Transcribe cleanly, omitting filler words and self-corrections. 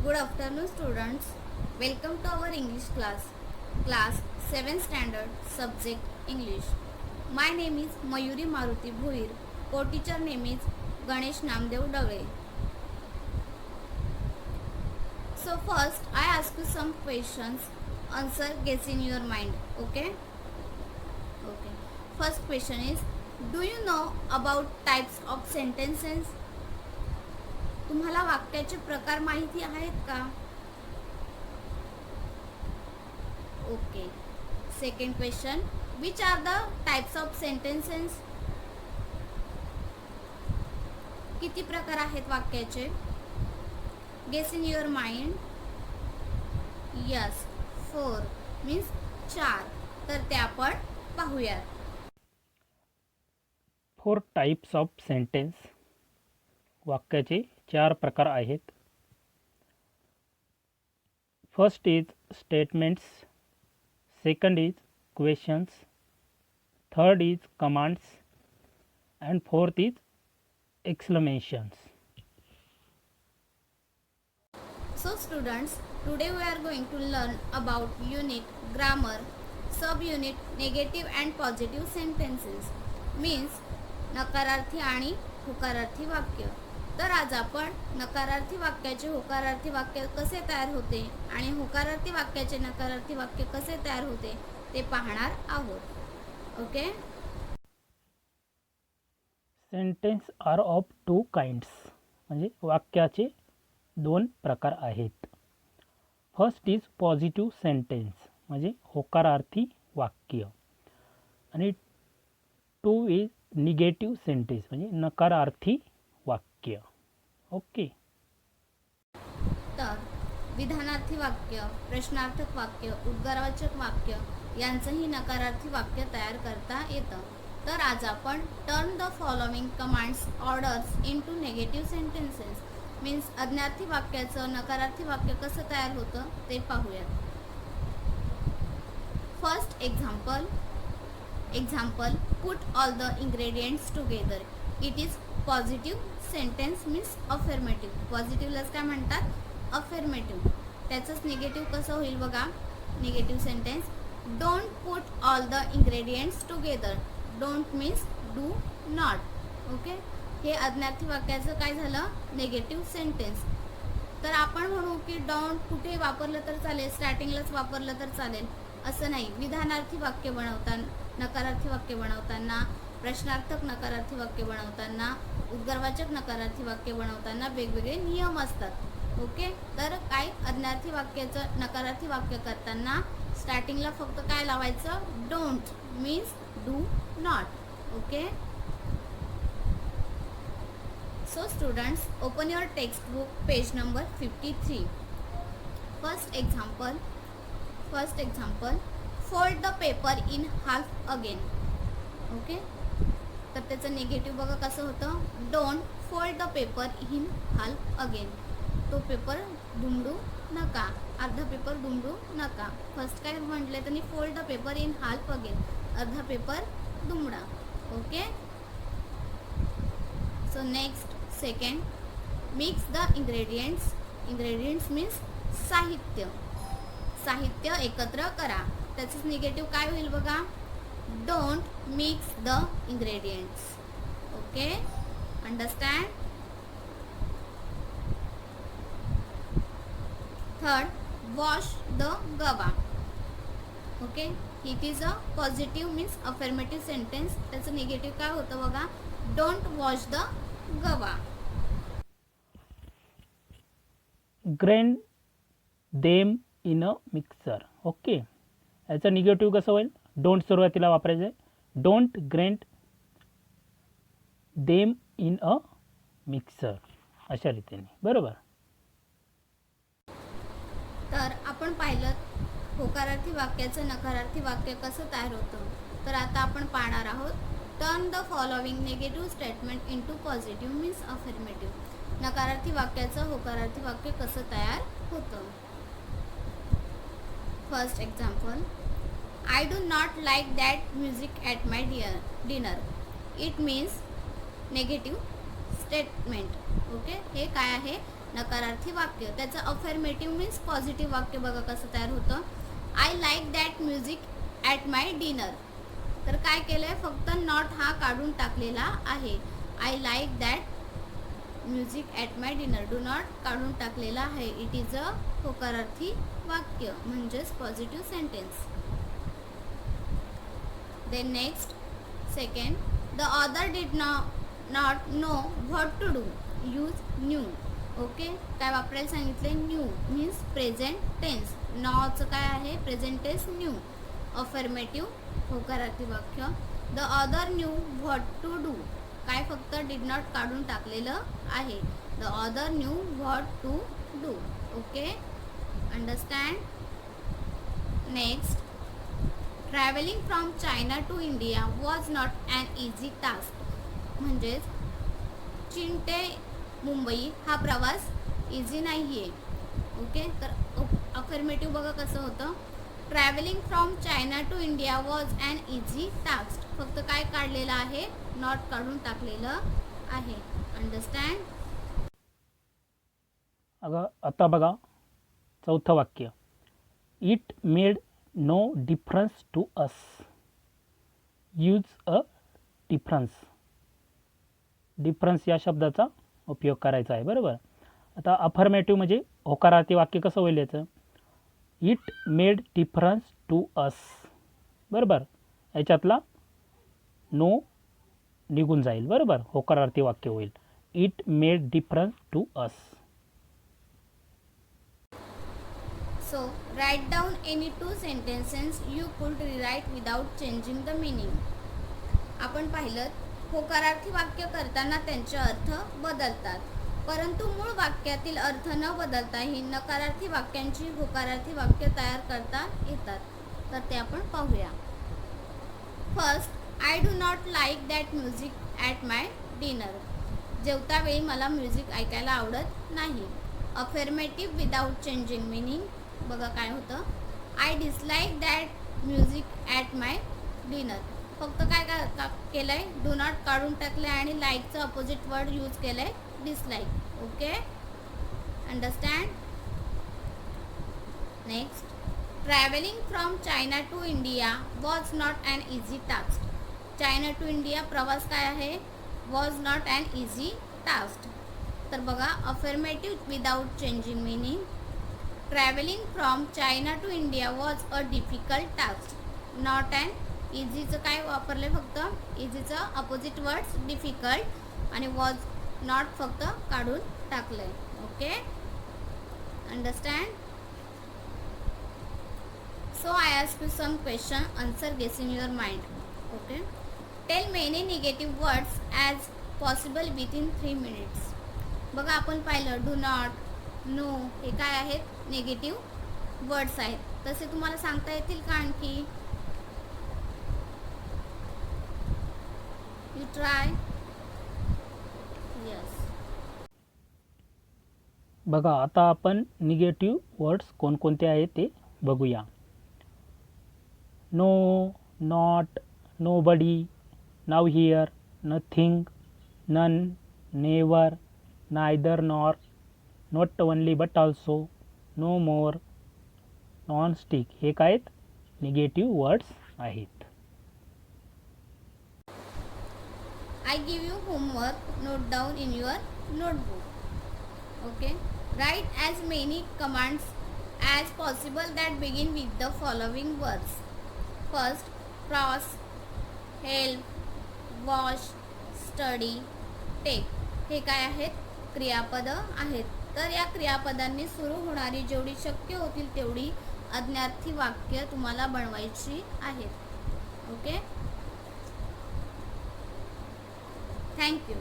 Good afternoon students. Welcome to our English class. Class 7th standard subject English. My name is Mayuri Maruti Bhuir. Co-teacher name is Ganesh Namdev Dagre. So first I ask you some questions. Answer guess in your mind. Okay? Okay. First question is, do you know about types of sentences? तुम्हाला वाक्याचे प्रकार माहिती आहेत का? Okay. Second question, which are the types of sentences? किती प्रकार आहेत वाक्याचे? Guess in your mind. Yes, 4 means 4. तर ते आपण पाहूयात. 4 टाइप्स ऑफ सेंटेन्स. वाक्याचे 4 प्रकार आहेत. First is statements, second is questions, third is commands and fourth is exclamations. So students, today we are going to learn about unit grammar, subunit negative and positive sentences, means नकारार्थी आणि होकारार्थी वाक्य. तर आज आपण नकारार्थी वाक्याचे होकारार्थी वाक्य कसे तयार होते आणि होकारार्थी वाक्याचे नकारार्थी वाक्य कसे तयार होते ते पाहणार आहोत. Okay. Sentence are of 2 kinds, म्हणजे वाक्याचे 2 प्रकार आहेत. फर्स्ट इज पॉझिटिव्ह सेंटेन्स, म्हणजे होकारार्थी वाक्य, आणि 2 इज निगेटिव्ह सेंटेन्स, म्हणजे नकारार्थी वाक्य. ओके. तर विधानार्थी वाक्य, प्रश्नार्थक वाक्य, उद्गारवाचक वाक्य यांचंही नकारार्थी वाक्य तयार करता येतं. तर आज आपण turn the following commands orders into negative sentences, means अज्ञार्थी वाक्याचं नकारार्थी वाक्य कसं तयार होतं ते पाहूयात. First example, put all the ingredients together. It is positive sentence, means affirmative. पॉझिटिव्हलाच काय म्हणतात? अफर्मेटिव्ह. त्याचंच निगेटिव्ह कसं होईल बघा. Negative sentence, don't put all the ingredients together. Don't means do not. Okay. हे अज्ञार्थी वाक्याचं काय झालं? Negative sentence. तर आपण म्हणू की डोंट कुठे वापरलं तर चालेल, स्टार्टिंगलाच वापरलं तर चालेल असं नाही. विधानार्थी वाक्य बनवताना, नकारार्थी वाक्य बनवताना, प्रश्नार्थक नकारार्थी वाक्य बनवताना, उद्गारवाचक नकारार्थी वाक्य बनवताना वेगवेगळे नियम असतात. ओके. तर काय, अज्ञार्थी वाक्याचं नकारार्थी वाक्य करताना स्टार्टिंगला फक्त काय लावायचं? Don't means do not. Okay. So students, open your text book, page number 53. First example, fold the paper in half again. Okay. तर त्याचं निगेटिव्ह बघा कसं होतं? Don't fold the paper in half again. तो पेपर दुमडू नका, अर्धा paper दुमडू नका. फर्स्ट काय म्हटलं त्यांनी? Fold the paper in half again, अर्धा पेपर दुमडा. Okay. So next, second, mix the ingredients means साहित्य एकत्र करा. त्याचंच निगेटिव्ह काय होईल बघा? Don't mix the ingredients. Okay. Understand. Third, wash the guava. Okay. It is a positive means affirmative sentence. त्याचं निगेटिव्ह काय होतं बघा? Don't wash the guava. Grind them in a mixer. Okay. याचं निगेटिव्ह कसं होईल? डोंट सुरुवातीला वापरायचं आहे. Don't grind them in a mixer, अशा रीतीने. बरोबर. तर आपण पाहिलं होकारार्थी वाक्याचं नकारार्थी वाक्य कसं तयार होतं. तर आता आपण पाहणार आहोत turn the following negative statement into positive means affirmative. नकारार्थी वाक्याचं होकारार्थी वाक्य कसं तयार होतं. First example, I do not like that music at my dinner. It means negative statement. Okay. हे काय आहे? नकारार्थी वाक्य. त्याचं अफर्मेटिव्ह मीन्स पॉझिटिव्ह वाक्य बघा कसं तयार होतं. I like that music at my dinner. तर काय केलं आहे, फक्त नॉट हा काढून टाकलेला आहे. I like that music at my dinner, do not काढून टाकलेला आहे. इट इज अ होकारार्थी वाक्य म्हणजेच positive sentence. Then next second, the other did not know what to do. Use knew. Okay, काय वापरायला सांगितले, न्यू मीन्स प्रेझेंट टेन्स. नॉचं काय आहे, प्रेझेंट टेन्स न्यू. अफर्मेटिव्ह होकारार्थी वाक्य. The other knew what to do. काय फक्त डिड नॉट काढून टाकलेलं आहे. The other knew what to do. Okay, understand. Next, travelling from China to India was not an easy task. म्हणजेच चीन ते मुंबई हा प्रवास इझी नाही आहे. ओके, तर अफर्मेटिव्ह बघा कसं होतं, travelling from China to India was an easy task. फक्त काय काढलेलं आहे, नॉट काढून टाकलेलं आहे. अंडरस्टँड. अगं आता बघा चौथं वाक्य, it made no difference to us. Use a difference. Difference या शब्दाचा उपयोग करायचा आहे. बरोबर. आता अफर्मेटिव्ह म्हणजे होकारार्थी वाक्य कसं होईल याचं, it made difference to us. बरोबर, याच्यातला नो निघून जाईल. बरोबर, होकारार्थी वाक्य होईल, it made difference to us. So, write down any two sentences you could rewrite without changing the meaning. आपण पाहिलं, होकारार्थी वाक्य करताना त्यांचे अर्थ बदलतात, परंतु मूळ वाक्यातील अर्थ न बदलता ही नकारार्थी वाक्यांची होकारार्थी वाक्य तयार करता येतात. तर ते आपण पाहूया. First, I do not like that music at my dinner. जेवता वेळी मला म्युझिक ऐकायला आवडत नाही. Affirmative without changing meaning. बघा काय होतं, I dislike that music at my dinner. फक्त काय केलं आहे, डू नॉट काढून टाकलं आहे आणि लाईकचं अपोजिट वर्ड यूज केलं आहे, dislike. Okay, understand. Next, travelling from China to India was not an easy task. China to India प्रवास काय आहे, was not an easy task. तर बघा, affirmative without changing meaning. Travelling from China to India was a difficult task. Not an इझीचं काय वापरले, फक्त इझीचं अपोजिट वर्ड्स डिफिकल्ट आणि वॉज नॉट फक्त काढून टाकलंय. Okay, understand. So I ask you some question, answer guess in your mind. Okay, tell many negative words as possible within 3 minutes. बघा आपण पाहिलं, डू नॉट, नो हे काय आहेत, निगेटिव्ह वर्ड्स आहेत. तसे तुम्हाला सांगता येतील का आणखी? You try. यस. बघा आता आपण निगेटिव्ह वर्ड्स कोणकोणते आहेत ते बघूया. No, not, nobody, nowhere, nothing, none, never, neither nor, not only but also, no more, non stick. हे काय आहेत, निगेटिव्ह वर्ड्स आहेत. I give you homework, note down in your notebook. Okay, write as many commands as possible that begin with the following words. First, cross, help, wash, study, take. हे काय आहेत, क्रियापद आहेत. तर या क्रियापदांनी सुरू होणारी जेवढी शक्य होतील तेवढी अज्ञार्थी वाक्य तुम्हाला बनवायची आहेत. Okay, thank you.